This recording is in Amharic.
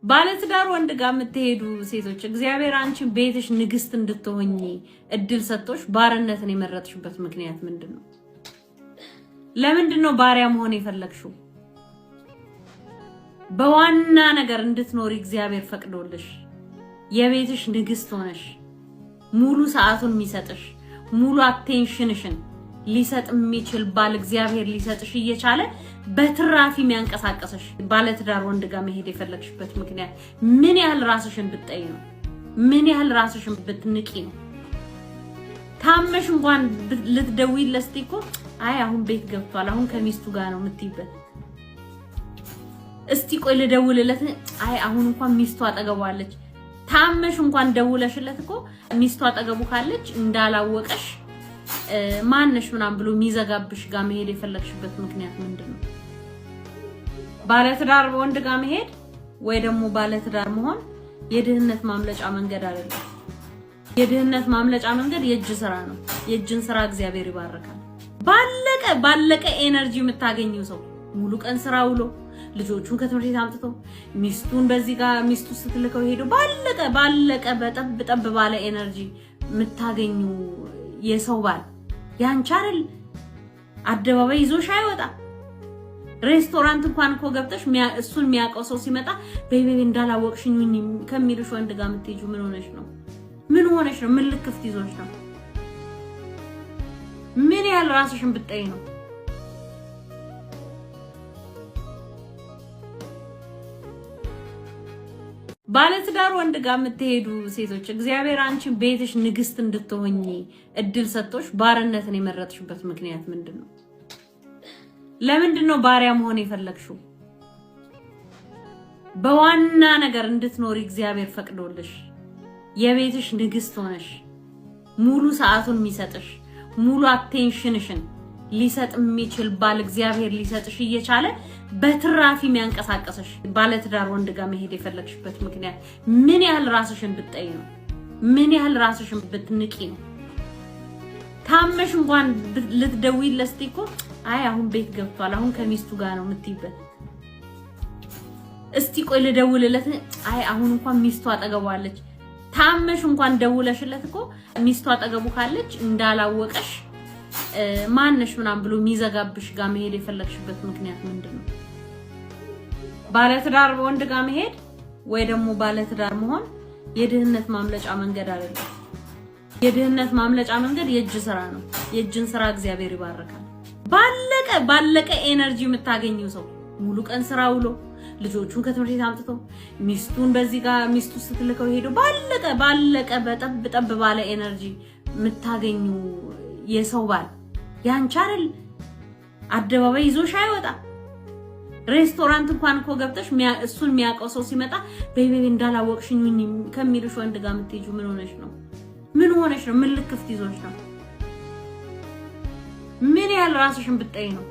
ባለትዳር ወንድ ጋር የምትሄዱ ሴቶች እግዚአብሔር አንቺ ቤትሽ ንግስት እንድትሆኚ እድል ሰጥቶሽ ባርነትን የመረጥሽበት ምክንያት ምንድነው? ለምንድነው ባሪያ መሆን የፈለግሽው? በዋና ነገር እንድትኖሪ እግዚአብሔር ፈቅዶልሽ የቤትሽ ንግስት ሆነሽ ሙሉ ሰዓቱን የሚሰጥሽ ሙሉ አቴንሽንሽን ሊሰጥ የሚችል ባል እግዚአብሔር ሊሰጥሽ እየቻለ በትራፊ የሚያንቀሳቀስሽ ባለትዳር ወንድ ጋር መሄድ የፈለግሽበት ምክንያት ምን ያህል ራስሽን ብትጠይ ነው? ምን ያህል ራስሽን ብትንቂ ነው? ታመሽ እንኳን ልትደውይለት እኮ አይ አሁን ቤት ገብቷል አሁን ከሚስቱ ጋር ነው የምትይበት። እስቲ ቆይ ልደውልለት አይ አሁን እንኳን ሚስቱ አጠገቧለች። ታመሽ እንኳን ደውለሽለት እኮ ሚስቱ አጠገቡ ካለች እንዳላወቀሽ ማንነሽ ምናምን ብሎ የሚዘጋብሽ ጋር መሄድ የፈለግሽበት ምክንያት ምንድነው? ባለትዳር ወንድ ጋር መሄድ ወይ ደግሞ ባለትዳር መሆን የድህነት ማምለጫ መንገድ አይደለም። የድህነት ማምለጫ መንገድ የእጅ ስራ ነው። የእጅን ስራ እግዚአብሔር ይባርካል። ባለቀ ኤነርጂ የምታገኙ ሰው ሙሉ ቀን ስራ ውሎ ልጆቹን ከትምህርት ቤት አምጥቶ ሚስቱን በዚህ ጋር ሚስቱ ስትልከው ሄዶ ባለቀ በጠብ ባለ ኤነርጂ የምታገኙ የሰው ባል ያንቺ አይደል? አደባባይ ይዞሽ አይወጣ። ሬስቶራንት እንኳን እኮ ገብተሽ እሱን የሚያውቀው ሰው ሲመጣ ቤቢ እንዳላወቅሽኝ ከሚልሽ ወንድ ጋር የምትሄጂው ምን ሆነሽ ነው? ምን ሆነሽ ነው? ምን ልክፍት ይዞሽ ነው? ምን ያህል ራስሽን ብትጠይ ነው? ባለትዳር ወንድ ጋር የምትሄዱ ሴቶች እግዚአብሔር አንቺ ቤትሽ ንግስት እንድትሆኚ እድል ሰጥቶሽ ባርነትን የመረጥሽበት ምክንያት ምንድነው? ለምንድነው ባሪያ መሆን የፈለግሽው? በዋና ነገር እንድትኖሪ እግዚአብሔር ፈቅዶልሽ የቤትሽ ንግስት ሆነሽ ሙሉ ሰዓቱን የሚሰጥሽ ሙሉ አቴንሽንሽን ሊሰጥ የሚችል ባል እግዚአብሔር ሊሰጥሽ እየቻለ በትራፊ የሚያንቀሳቀስሽ ባለትዳር ወንድ ጋር መሄድ የፈለግሽበት ምክንያት ምን ያህል ራስሽን ብትጠይ ነው? ምን ያህል ራስሽን ብትንቂ ነው? ታመሽ እንኳን ልትደውይለት እኮ አይ አሁን ቤት ገብቷል አሁን ከሚስቱ ጋር ነው የምትይበት። እስቲ ቆይ ልደውልለት አይ አሁን እንኳን ሚስቱ አጠገቧለች። ታመሽ እንኳን ደውለሽለት እኮ ሚስቱ አጠገቡ ካለች እንዳላወቀሽ ማንነሽ ምናምን ብሎ የሚዘጋብሽ ጋር መሄድ የፈለግሽበት ምክንያት ምንድነው? ባለትዳር ወንድ ጋር መሄድ ወይ ደግሞ ባለትዳር መሆን የድህነት ማምለጫ መንገድ አይደለም። የድህነት ማምለጫ መንገድ የእጅ ስራ ነው። የእጅን ስራ እግዚአብሔር ይባርካል። ባለቀ ኤነርጂ የምታገኙ ሰው ሙሉ ቀን ስራ ውሎ ልጆቹን ከትምህርት ቤት አምጥቶ ሚስቱን በዚህ ጋር ሚስቱ ስትልከው ሄዶ ባለቀ በጠብ ባለ ኤነርጂ የምታገኙ የሰው ባል ያንቺ አይደል? አደባባይ ይዞሽ አይወጣ። ሬስቶራንት እንኳን እኮ ገብተሽ እሱን የሚያውቀው ሰው ሲመጣ ቤቢ እንዳላወቅሽኝ ከሚልሽ ወንድ ጋር የምትሄጂው ምን ሆነሽ ነው? ምን ሆነሽ ነው? ምን ልክፍት ይዞሽ ነው? ምን ያህል ራስሽን ብትጠይ ነው?